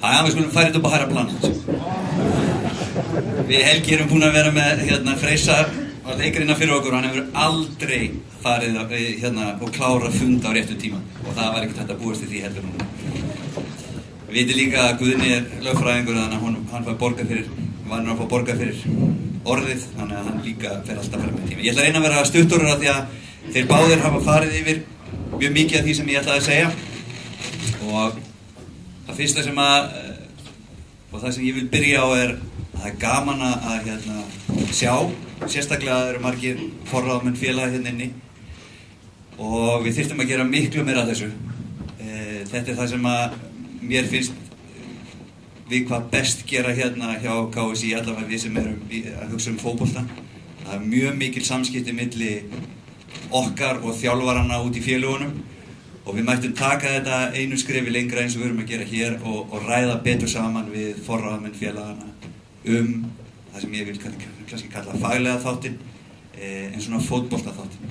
Við skulum færa þetta upp á hærra plan. Við Helgi erum búin að vera með Freysa var leikarinn fyrir okkur og hann hefur aldrei farið og klárað fund á réttum tíma og það var ekkert hægt að búast til því heldur núna. Við vitum líka að Guðni lögfræðingur þannig að hann fær borgað fyrir, vanur að fá borgað fyrir orðið þannig að hann líka fer alltaf fram með tíma. Ég ætla að reyna að vera stuttur af því að þeir báðir hafa farið yfir mjög mikið af því sem ég ætlaði að segja og það fyrsta sem og það sem ég vil byrja á að það er gaman að sjá, sérstaklega að það eru margir forráðamenn félaga hérna inni og við þyrftum að gera miklu meira af þessu. Þetta er það sem að mér finnst við hvað best gera hérna hjá KSÍ, allavega við sem erum að hugsa fótbolta. Það er mjög mikil samskipti milli okkar og þjálfarana út í félagunum og við mættum taka þetta einu skrefi lengra eins og við erum að gera hér og ræða betur saman við forráðamenn félagana það sem ég vil kannski kalla faglega þáttinn en svona fótbolta þáttinn.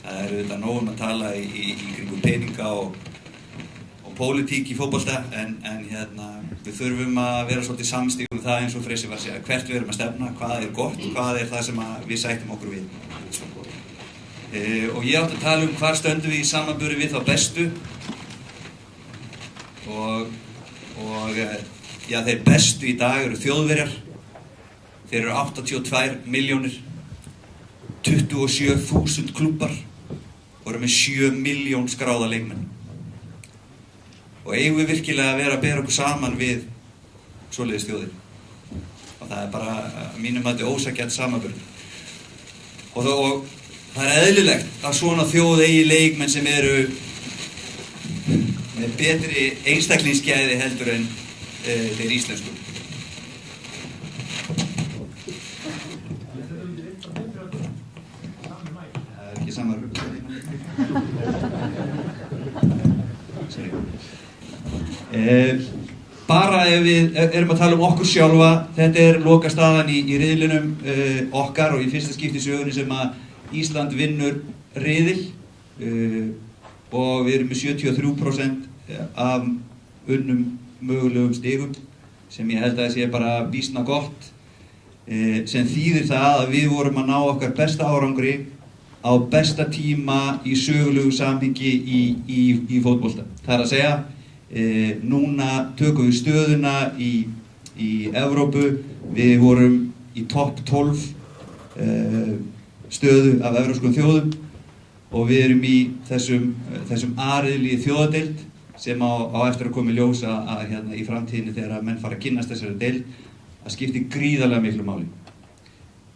Það er auðvitað nóg að tala í kringum peninga og pólitík í fótbolta en við þurfum að vera svolítið samstíg það eins og Freysi var að segja hvert við erum að stefna, hvað er gott, hvað er það sem við sættum okkur við. Og ég átti að tala hvar stöndum við í samanburði við þá bestu og þeir bestu í dag eru Þjóðverjar. Þeir eru 82 milljónir, 27.000 klúbbar og eru með 7 milljón skráða leikmenn. Og eigum við virkilega að vera að bera okkur saman við svoleiðis þjóðir. Og það er bara að mínum mati ósanngjarn samanburður. Og það er eðlilegt að svona þjóð eigi leikmenn sem eru með betri einstaklingsgæði heldur en þeir íslensku. Það er ekki sama rugl. Bara ef við erum að tala okkur sjálfa, þetta er lokastaðan í riðlinum okkar og í fyrsta skipti í sögunni sem að Ísland vinnur riðil og við erum með 73% af unnum mögulegum stigum sem ég held að sé bara býsna gott sem þýðir það að við vorum að ná okkar besta árangri á besta tíma í sögulegu samhengi í fótbolta. Það er að segja, núna tökum við stöðuna í Evrópu, við vorum í topp 12 stöðu af evrópskum þjóðum og við erum í þessum A-riðli í þjóðadeild sem á eftir að koma í ljós að í framtíðinni þegar menn fara að kynnast þessari deild að skipti gríðarlega miklu máli.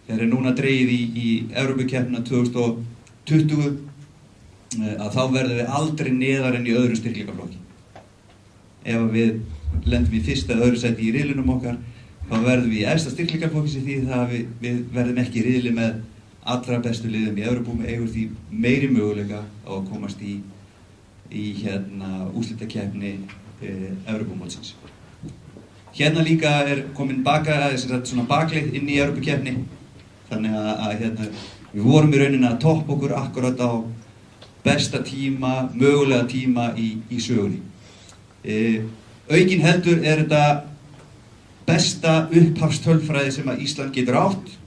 Þegar núna dregið í Evrópukeppnina 2020 að þá verðum við aldrei neðar en í öðrum styrkleikaflokki. Ef við lendum í fyrsta eða öðru sæti í riðlinum okkar þá verðum við í efsta styrkleikaflokki sem þýðir það að við verðum ekki í riðli með allra bestu liðum í Evrópu eigur því meiri möguleika á að komast í úrslitakeppni Evrópumótsins. Hérna líka er komin svona bakleið inn í Evrópukeppni þannig að við vorum í rauninni að toppa okkur akkurat á besta tíma, mögulega tíma í sögunni. Aukin heldur er þetta besta upphafstölfræði sem að Ísland getur átt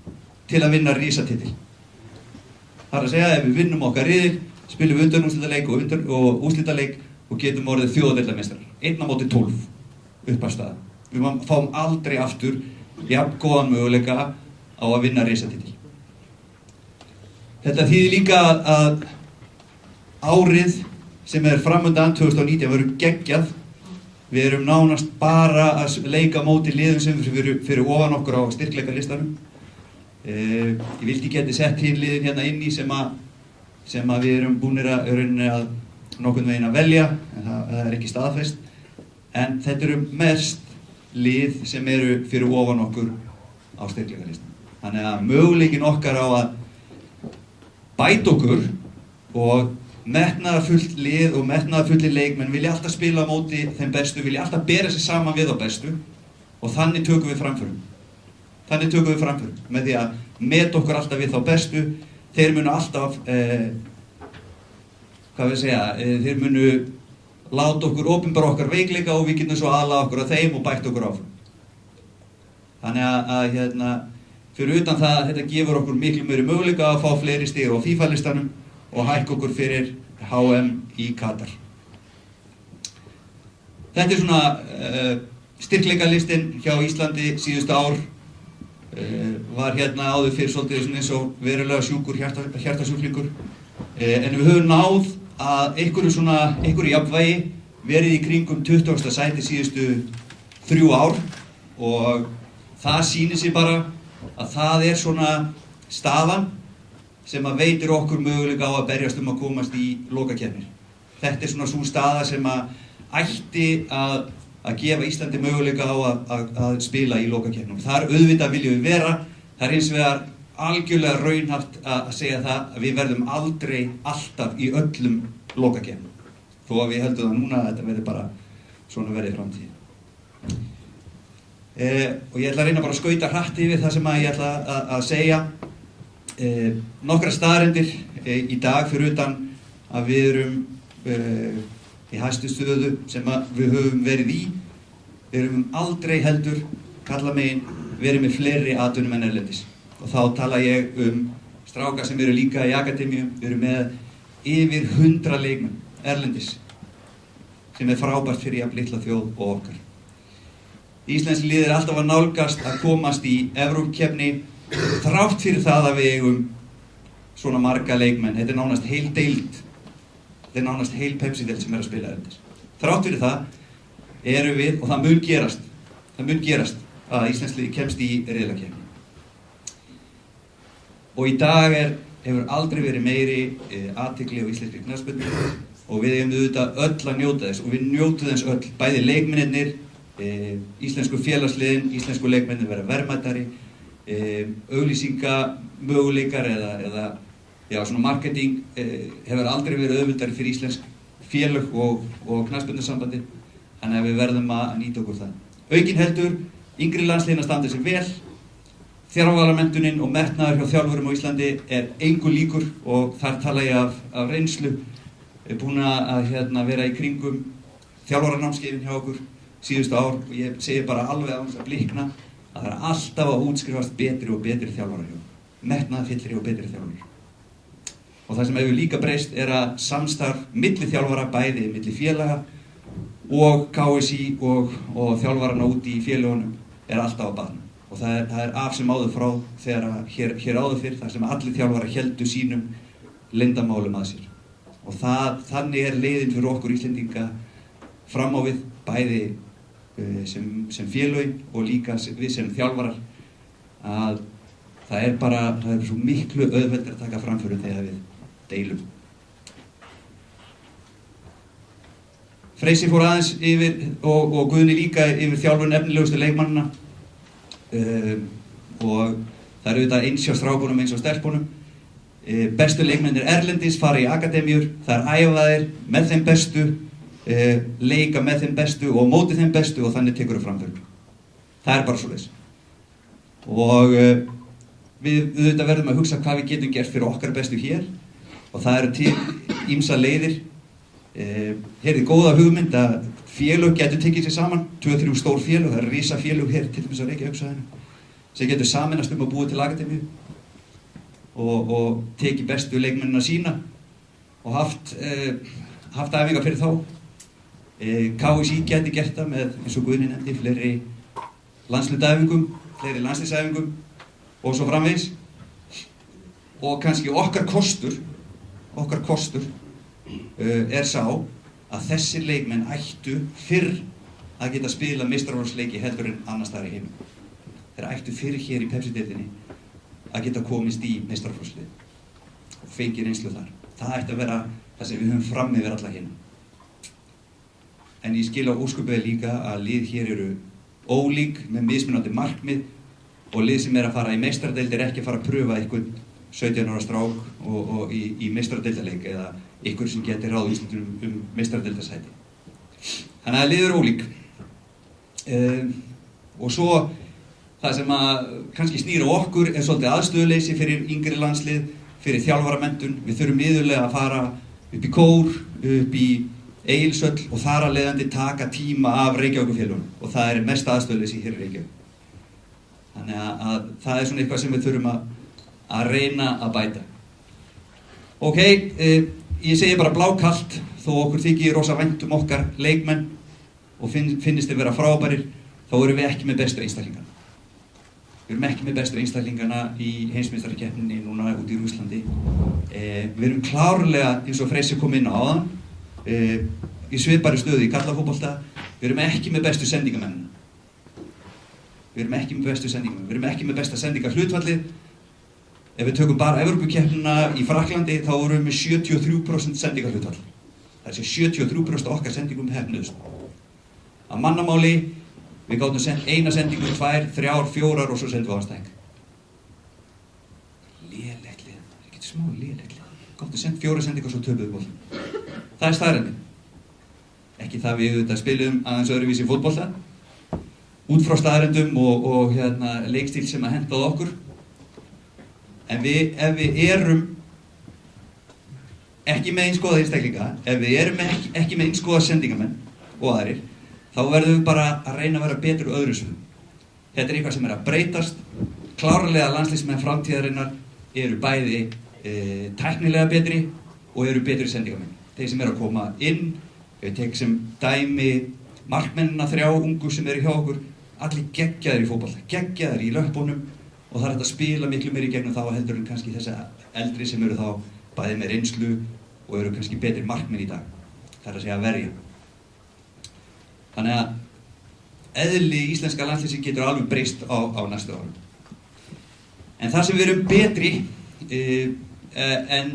til að vinna risatitil. Það er að segja, ef við vinnum okkar riðil, spilum við undanúrslitaleik og úrslitaleik og getum orðið þjóðadeildarmeistarar. 1/12 upphafstaða. Við fáum aldrei aftur jafn góðan möguleika á að vinna risatitil. Þetta þýðir líka að árið sem er framundan 2019 verður geggjað. Við erum nánast bara að leika móti liðum sem fyrir ofan okkur á styrkleikalistanum. Ég vildi geti sett hinn liðin hérna inn í sem að við erum búnir að nokkurn veginn að velja, en það er ekki staðfest. En þetta eru mest lið sem eru fyrir ofan okkur á styrkleikalistan. Þannig að möguleikin okkar á að bæta okkur og metnaðarfullt lið og metnaðarfullir leikmenn vilja alltaf spila á móti þeim bestu, vilja alltaf bera sig saman við á bestu og þannig tökum við framförum. Með því að meta okkur alltaf við þá bestu. Þeir munu alltaf, þeir munu láta okkur opinbera okkar veikleika og við getum svo aðlaga okkur að þeim og bætt okkur áfram. Þannig að fyrir utan það að þetta gefur okkur miklu meiri möguleika að fá fleiri stig á FIFA-listanum og hækka okkur fyrir HM í Katar. Þetta svona styrkleikalistinn hjá Íslandi síðustu ár. Var áður fyrir svolítið eins og verulega sjúkur hjartasjúklingur. En við höfum náð að einhverju jafnvægi verið í kringum 20. sæti síðustu 3 ár og það sýnir sig bara að það svona staðan sem að veitir okkur möguleika á að berjast að komast í lokakeppnir. Þetta svona sú staða sem að ætti að gefa Íslandi möguleika á að spila í lokakeppnum. Þar auðvitað viljum við vera, það hins vegar algjörlega raunhæft að segja það að við verðum aldrei alltaf í öllum lokakeppnum. Þó að við höldum það núna að þetta verði bara svona verið í framtíð. Og ég ætla að reyna bara að skauta hratt yfir það sem ég ætla að segja. Nokkrar staðreyndir í dag fyrir utan að við erum í hæstu stöðu sem við höfum verið í. Við erum aldrei heldur, kalla megin, verið með fleiri atvinnumenn erlendis. Og þá tala ég stráka sem eru líka í akademíum. Við erum með yfir 100 leikmenn erlendis sem frábært fyrir jafn litla þjóð og okkar. Íslensk lið alltaf að nálgast að komast í Evrópukeppni þrátt fyrir það að við eigum svona marga leikmenn. Þetta nánast heil deild. Þetta nánast heil Pepsi-deild sem að spila erlendis. Þrátt fyrir það erum við, og það mun gerast að Íslensk lið kemst í riðlakeppni. Og í dag hefur aldrei verið meiri athygli á íslenskri knattspyrnu og við eigum auðvitað öll að njóta þess og við njótum þess öll, bæði leikmennirnir, íslensku félagsliðin, íslensku leikmennir vera verðmætari, auglýsingamöguleikar eða svona marketing hefur aldrei verið auðveldari fyrir íslensk félög og knattspyrnusambandi, þannig að við verðum að nýta okkur það. Aukin heldur, yngri landsliðin að standa sig vel, þjálfaramentunin og metnaður hjá þjálfurum á Íslandi engu líkur og þar tala ég af reynslu, búin að vera í kringum þjálfaranámskeiðin hjá okkur síðustu ár og ég segi bara alveg án þess að blikna að það alltaf að útskrifast betri og betri þjálfarar hjá, metnaðarfyllri og betri þjálfarar. Og það sem hefur líka breyst að samstarf milli þjálfara, bæði milli félaga og KSÍ og þjálfarana úti í félögunum alltaf að batna. Og það af sem áður frá þegar hér áður fyrr, þar sem allir þjálfarar héldu sínum leyndarmálum að sér. Og þannig leiðin fyrir okkur Íslendinga fram á við, bæði sem félögin og líka við sem þjálfarar, að það er svo miklu auðveldur að taka framförum þegar við deilum. Freysi fór aðeins yfir, og Guðni líka, yfir þjálfun efnilegustu leikmannana. Og það auðvitað eins hjá strákunum eins og stelpunum. Bestu leikmennir erlendis fara í akademíur, það æfa þeir með þeim bestu, leika með þeim bestu og móti þeim bestu og þannig tekur það framförum. Það bara svoleiðis. Og við auðvitað verðum að hugsa hvað við getum gert fyrir okkar bestu hér og það eru til ýmsar leiðir. Heyrði góða hugmynd að félög getur tekið sér saman, 2-3 stór félög, það eru risafélög hér til dæmis á Reykjavíkursvæðinu sem getur sameinast að búa til akademíu og tekið bestu leikmennina sína og haft æfingar fyrir þá. KSÍ geti gert það með, eins og Guðni nefndi, fleiri landsliðsæfingum, fleiri landsliðsæfingum og svo framvegis. Og kannski okkar kostur sá að þessir leikmenn ættu fyrr að geta spila meistaraflokksleiki heldur en annars staðar í heiminum. Þeir ættu fyrr hér í Pepsi-deildinni að geta komist í meistaraflokksliðið og fengið reynslu þar. Það ætti að vera það sem við höfum fram yfir alla hérna. En ég skil á ósköpuði líka að lið hér eru ólík með mismunandi markmið og lið sem að fara í meistaradeildir ekki að fara að pröfa einhvern 17 ára strák og í meistaradeildarleik eða ykkur sem geti ráðist meistaradeildarsæti. Þannig að lið eru ólík. Og svo það sem að kannski snýr á okkur svolítið aðstöðuleysi fyrir yngri landslið, fyrir þjálfaramenntun. Við þurfum iðulega að fara upp í kór, upp í Egilshöll og þar af leiðandi taka tíma af Reykjavíkurfélögunum og það mesta aðstöðuleysi hér í Reykjavík. Þannig að það svona eitthvað sem við þurfum að reyna að bæta. Ok, ég segi bara blákalt, þó okkur þykir rosa vænt okkar leikmenn og finnist þeir vera frábærir, þá erum við ekki með bestu einstaklingana. Við erum ekki með bestu einstaklingana í heimsmeistarakeppninni núna út í Rússlandi. Við erum klárlega, eins og Freysi kom inn á áðan, í svipari stöðu í karlafótbolta, við erum ekki með bestu sendingamennina. Við erum ekki með besta sendingahlutfallið. Ef við tökum bara Evrópukeppnina í Frakklandi, þá erum við með 73% sendingahlutfall. Það er 73% okkar sendingum heppnuðust. Að mannamáli, við gátum sendt eina sendingu, 2, 3, 4 og svo sendum við andstæðing. Lélegt lið, það er ekkert smá lélegt lið. Gátum sendt 4 sendingar og svo töpuðu boltann. Það er staðreyndin. Ekki það við auðvitað spilum aðeins öðruvísi fótbolta, út frá staðreyndum og leikstíl sem að hentaði okkur. En ef við erum ekki með innskoðaða einstaklinga, ef við erum ekki með innskoðaða sendingamenn og aðrir, þá verðum við bara að reyna að vera betri á öðru sviðum. Þetta er eitthvað sem er að breytast. Klárlega landsliðsmenn framtíðarinnar eru bæði tæknilega betri og eru betri sendingamenn. Þeir sem eru að koma inn, ef við tekum sem dæmi markmennina 3 ungu sem eru hjá okkur, allir geggjaðir í fótbolta, geggjaðir í löppunum og það er hægt að spila miklu meira í gegnum þá heldur en kannski þessa eldri sem eru þá bæði með reynslu og eru kannski betri markmenn í dag. Það er að segja að verja. Þannig að eðli íslenska landsliðsins getur alveg breyst á næstu árum. En það sem við erum betri en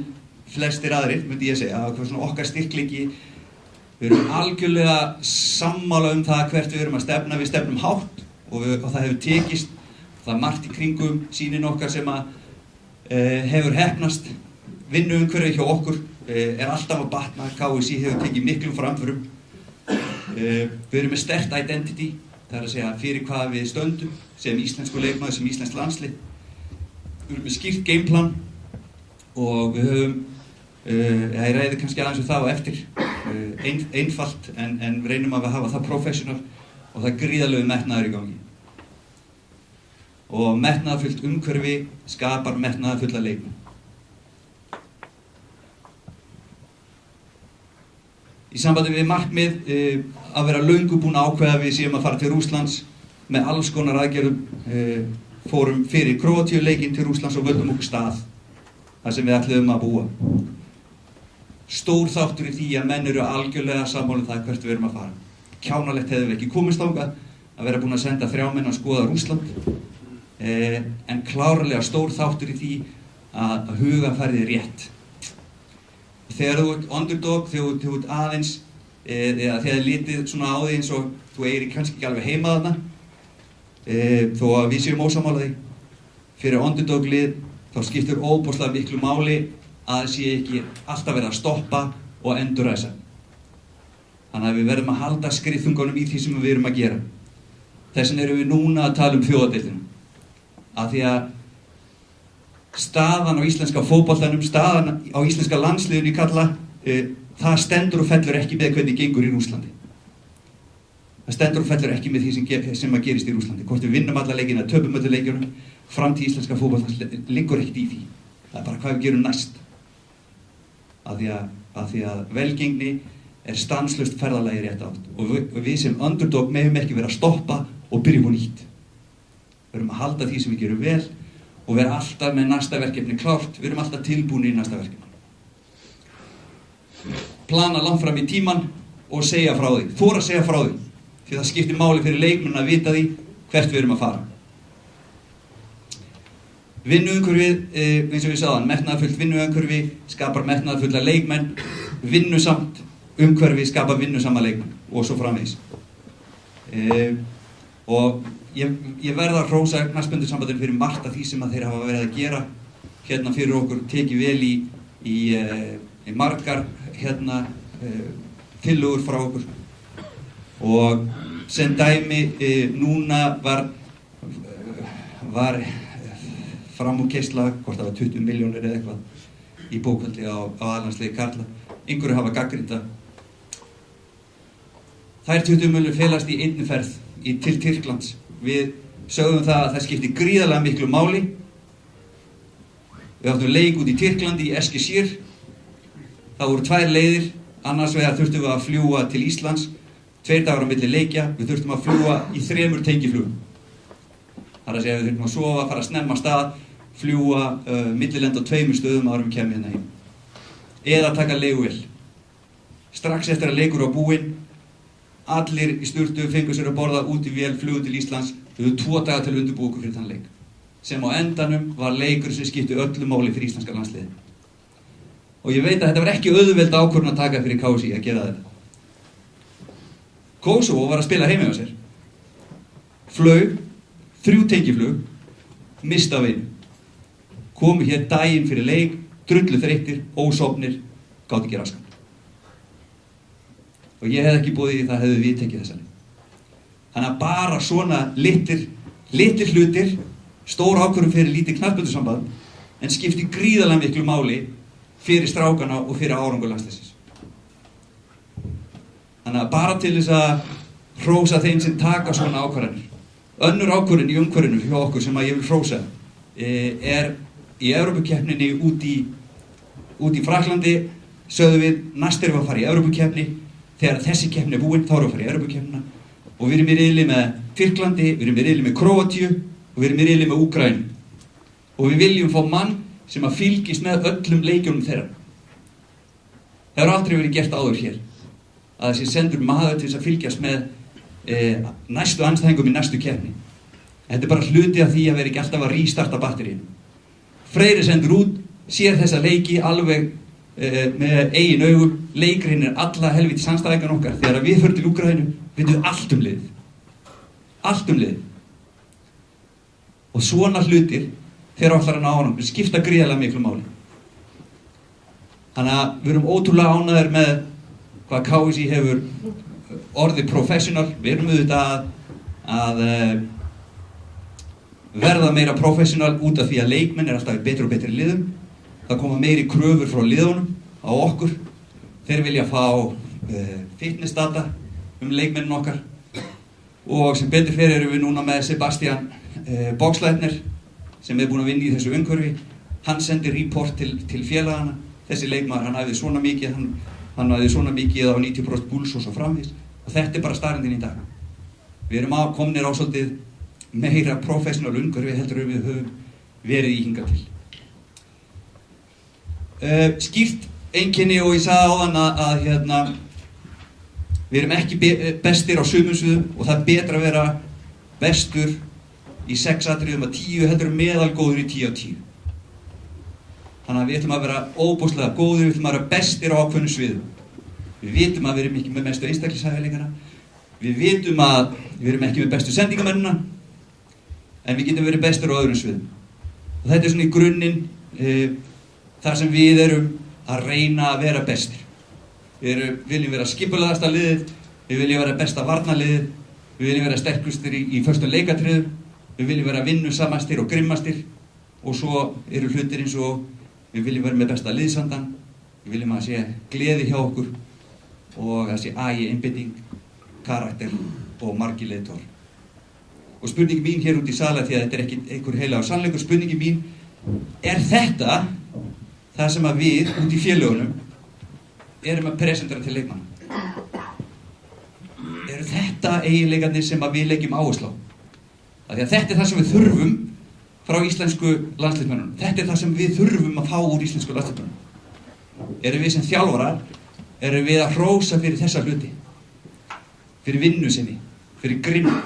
flestir aðrir, myndi ég segja, svona okkar styrkleiki, við erum algjörlega sammála það hvert við erum að stefna, við stefnum hátt og það hefur tekist. Það er margt í kringum sýnin okkar sem að hefur heppnast. Vinnuumhverfið hjá okkur alltaf að batna, KSÍ hefur tekið miklum framförum. Við erum með sterkt identity, það er að segja fyrir hvað við stöndum sem íslensku leikmaður, sem íslenskt landslið. Við erum með skýrt gameplan og við höfum, ég ræði kannski aðeins það á eftir, einfalt en reynum að við hafa það professional og það er gríðarlegur metnaður í gangi. Og metnaðarfullt umhverfi skapar metnaðarfulla leikmenn. Í sambandi við markmið að vera löngu búin að ákveða að við séum að fara til Rússlands með alls konar aðgerðum, fórum fyrir Króatíuleikinn til Rússlands og völdum okkur stað þar sem við ætluðum að búa. Stór þáttur í því að menn eru algjörlega sammála það hvert við erum að fara. Kjánalegt hefðum við ekki komist þangað að vera búin að senda 3 menn að skoða Rússland, en klárlega stór þáttur í því að hugarfarið er rétt. Þegar þú ert underdog, þegar þú ert aðeins, eða þegar litið svona á því eins og þú eigir kannski ekki alveg heima þarna, þó að við séum ósammála því, fyrir underdog lið þá skiptir óbúslega miklu máli að það sé ekki alltaf verið að stoppa og endurræsa. Þannig að við verðum að halda skriðþungunum í því sem við erum að gera. Þess vegna erum við núna að tala þjóðadeildina. Af því að staðan á íslenska fótboltanum, staðan á íslenska landsliðinu í kalla, það stendur og fellur ekki með hvernig gengur í Rússlandi. Það stendur og fellur ekki með því sem að gerist í Rússlandi. Hvort við vinnum alla leikina, töpum öllu leikjunum, framtíð íslenska fótboltans liggur ekkert í því. Það er bara hvað við gerum næst. Af því að velgengni er stanslaust ferðalagi rétt átt. Og við sem underdog megum ekki vera að stoppa og byrja upp á nýtt. Við erum að halda því sem við gerum vel og vera alltaf með næsta verkefni klárt. Við erum alltaf tilbúin í næsta verkefni. Plana langt fram í tíman og segja frá því. Þora að segja frá því. Því það skiptir máli fyrir leikmenn að vita því hvert við erum að fara. Vinnuumhverfið, eins og við sagðan, metnaðarfullt vinnuumhverfi skapar metnaðarfulla leikmenn, vinnusamt umhverfi skapar vinnusama leikmenn og svo framvegis. Og ég verð að hrósa knattspyrnusambandinu fyrir margt af því sem að þeir hafa verið að gera hérna fyrir okkur, tekið vel í margar tillögur frá okkur. Og sem dæmi núna var framúrkeyrsla, hvort það var 20 milljónir eða eitthvað í bókhaldi á aðlandsliði karla. Einhverju hafa gagnrýnt það. Þær 20 milljónir felast í einni ferð til Tyrklands. Við sögðum það að það skipti gríðarlega miklu máli. Við áttum leik út í Tyrklandi í Eskişehir. Það voru 2 leiðir. Annars vegar þurftum við að fljúga til Íslands 2 dagar á milli leikja. Við þurftum að fljúga í 3 tengiflugum. Það er að segja við þurftum að sofa, fara snemma af stað, fljúga millilenda á 2 stöðum áður en við kæmum hérna heim. Eða taka leiguvél. Strax eftir að leikur var búinn, allir í sturtu fengu sér að borða út í vél, flugu til Íslands. Við höfum 2 daga til að undirbúa okkur fyrir þann leik. Sem á endanum var leikur sem skipti öllu máli fyrir íslenska landsliðið. Og ég veit að þetta var ekki auðveld ákvörðun að taka fyrir KSÍ að gera þetta. Kosovo var að spila heima hjá sér. Flaug, 3 tengiflug, mista veginn. Komu hér daginn fyrir leik, drullu þreyttir, ósofnir, gátu ekki raskan. Og ég hef ekki boðið í það hefðu við tekið þessa leik. Þannig að bara svona litlir hlutir, stór ákvörðun fyrir lítið knattspyrnusamband, en skipti gríðarlega miklu máli fyrir strákana og fyrir árangur landsliðsins. Þannig að bara til þess að hrósa þeim sem taka svona ákvarðanir. Önnur ákvörðun í umhverfinu hjá okkur sem að ég vil hrósa er í Evrópukeppninni út í Frakklandi. Sögðum við næst erum við að fara í Evrópukeppni. Þegar þessi keppni er búinn þá erum við að fara í Evrópukeppnina. Og við erum í riðli með Tyrklandi, við erum í riðli með Króatíu og við erum í riðli með Úkraínu. Og við viljum fá mann sem að fylgist með öllum leikjunum þeirra. Það hefur aldrei verið gert áður hér. Að þessi sendur maður til þess að fylgjast með næstu andstæðingum í næstu keppni. Þetta er bara hluti af því að vera ekki alltaf að rístarta batteríinu. Freyri sendur út, sér þessa leiki alveg með eigin augum, leikrinnir alla helvíti andstæðingan okkar. Þegar við förum til Úkraínu, vitum allt um liðið. Allt um liðið. Og svona hlutir, þegar allar að ná árangur, skipta gríðarlega miklu máli. Þannig að við erum ótrúlega ánægðir með hvað KSÍ hefur orðið professional. Við erum auðvitað að verða meira professional út af því að leikmenn er alltaf í betri og betri liðum. Það koma meiri kröfur frá liðunum á okkur. Þeir vilja fá fitness data leikmennin okkar. Og sem betur fyrir erum við núna með Sebastian Boxleitner sem er búinn að vinna í þessu umhverfi. Hann sendir report til félagana. Þessi leikmaður, hann æfði svona mikið, hann æfði svona mikið á 90% púls og svo framvegis. Og þetta er bara staðreyndin í dag. Við erum komnir á svolítið meira professional umhverfi heldur við höfum verið í hingað til. Skýrt einkenni og ég sagði áðan að við erum ekki bestir á sumum sviðum og það er betra að vera bestur í 6 atriðum af 10 heldur meðalgóður í 10 af 10. Þannig að við ætlum að vera óbúslega góðir, við ætlum að vera bestir á ákveðnum sviðum. Við vitum að við erum ekki með mestu einstaklingsæfileikana. Við vitum að við erum ekki með bestu sendingamennina, en við getum verið bestir á öðrum sviðum. Og þetta er svona í grunninn þar sem við erum að reyna að vera bestir. Við viljum vera skipulagasta liðið, við viljum vera besta varnarliðið, við viljum vera sterkustir í föstum leikatriðum, við viljum vera vinnusamastir og grimmastir og svo eru hlutir eins og við viljum vera með besta liðsandan, við viljum að sé gleði hjá okkur og að sé agi, einbeiting, karakter og margir leiðtogar. Og spurningi mín hér út í sala, því að þetta er ekki einhver heilagur sannleikur, spurningi mín, er þetta það sem að við út í félögunum erum að presentera til leikmanna? Eru þetta eiginleikarnir sem að við leggjum áherslu á? Því að þetta er það sem við þurfum frá íslensku landsliðsmönnunum. Þetta er það sem við þurfum að fá úr íslensku landsliðsmönnunum. Erum við sem þjálfarar, erum við að hrósa fyrir þessa hluti? Fyrir vinnusemi, fyrir grimmd,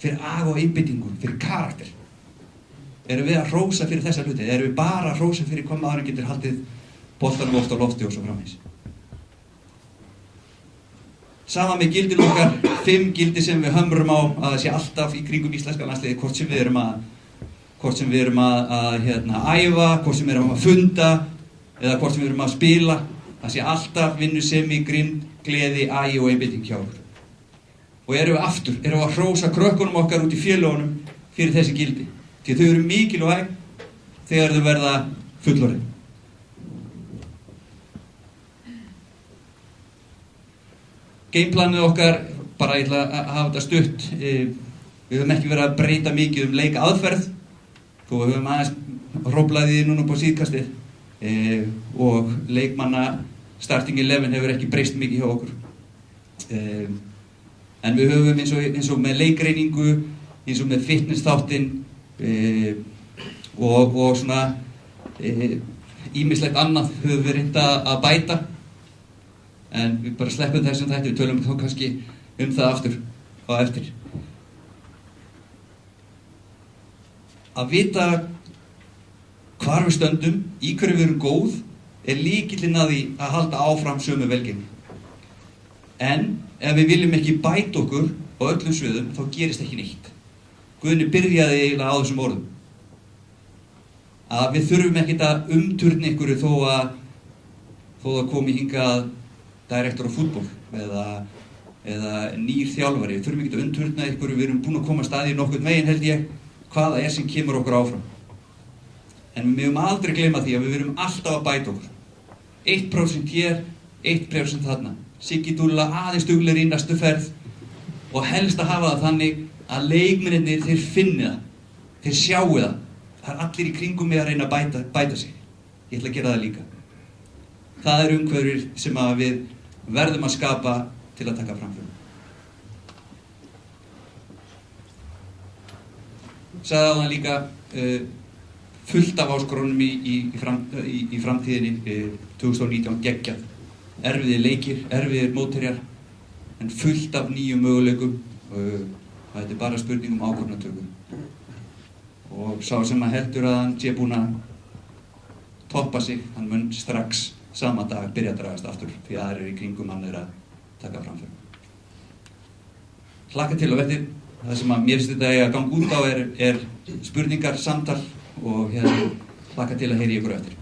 fyrir aga og einbeitingu, fyrir karakter. Erum við að hrósa fyrir þessa hluti? Erum við bara að hrósa fyrir hvað maðurinn getur haldið boltanum oft á lofti og svo framvegis? Sama með gildin okkar, 5 gildi sem við hömrum á að það sé alltaf í kringum íslenska landsliði, hvort sem við erum að æfa, hvort sem við erum að funda eða hvort sem við erum að spila. Það sé alltaf vinnusemi, grimmd, gleði, agi og einbeiting hjá okkur. Og erum við að hrósa krökkunum okkar út í félögunum fyrir þessi gildi. Því þau eru mikilvæg þegar þau verða fullorðin. Gameplanið okkar, bara ég ætla að hafa þetta stutt, við höfum ekki verið að breyta mikið leikaðferð, þó við höfum aðeins hróflað í því núna upp á síðkastið, og leikmanna starting 11 hefur ekki breyst mikið hjá okkur. En við höfum eins og með leikreiningu, eins og með fitness þáttinn, og svona ýmislegt annað höfum við reynt að bæta, en við bara sleppum þessum þætti, við tölum þá kannski það aftur á eftir. Að vita hvar við stöndum, í hverju við erum góð, lykillinn að því að halda áfram sömu velgengni. En ef við viljum ekki bæta okkur á öllum sviðum, þá gerist ekki neitt. Guðni byrjaði eiginlega á þessum orðum. Að við þurfum ekkert að umturna ykkur þó að komi hingað direktor á fútból eða nýr þjálfari. Við þurfum ekkert að umturna ykkur, við erum búin að koma staði nokkurn veginn held ég, hvaða sem kemur okkur áfram. En við megum aldrei gleyma því að við verum alltaf að bæta okkur. 1% hér, 1% þarna. Siggi Dúlla aðeins duglegri í næstu ferð og helst að hafa það þannig að leikmennirnir þeir finni það, þeir sjáu það. Það allir í kringum mig að reyna að bæta sig. Ég ætla að gera það líka. Það umhverfið sem við verðum að skapa til að taka fram fyrir. Sagði á það líka fullt af áskorunum í framtíðinni 2019 geggjað. Erfiðir leikir, erfiðir mótherjar, en fullt af nýjum möguleikum og þetta bara spurning ákvörðunartöku. Og sá sem heldur að hann sé búinn að toppa sig, hann mun strax sama dag byrja að dragast aftur því að aðrir í kringum hann að taka fram fyrir. Hlakka til á eftir, það sem að mér finnst þetta að ganga út á er spurningar, samtal og hlakka til að heyra í ykkur eftir.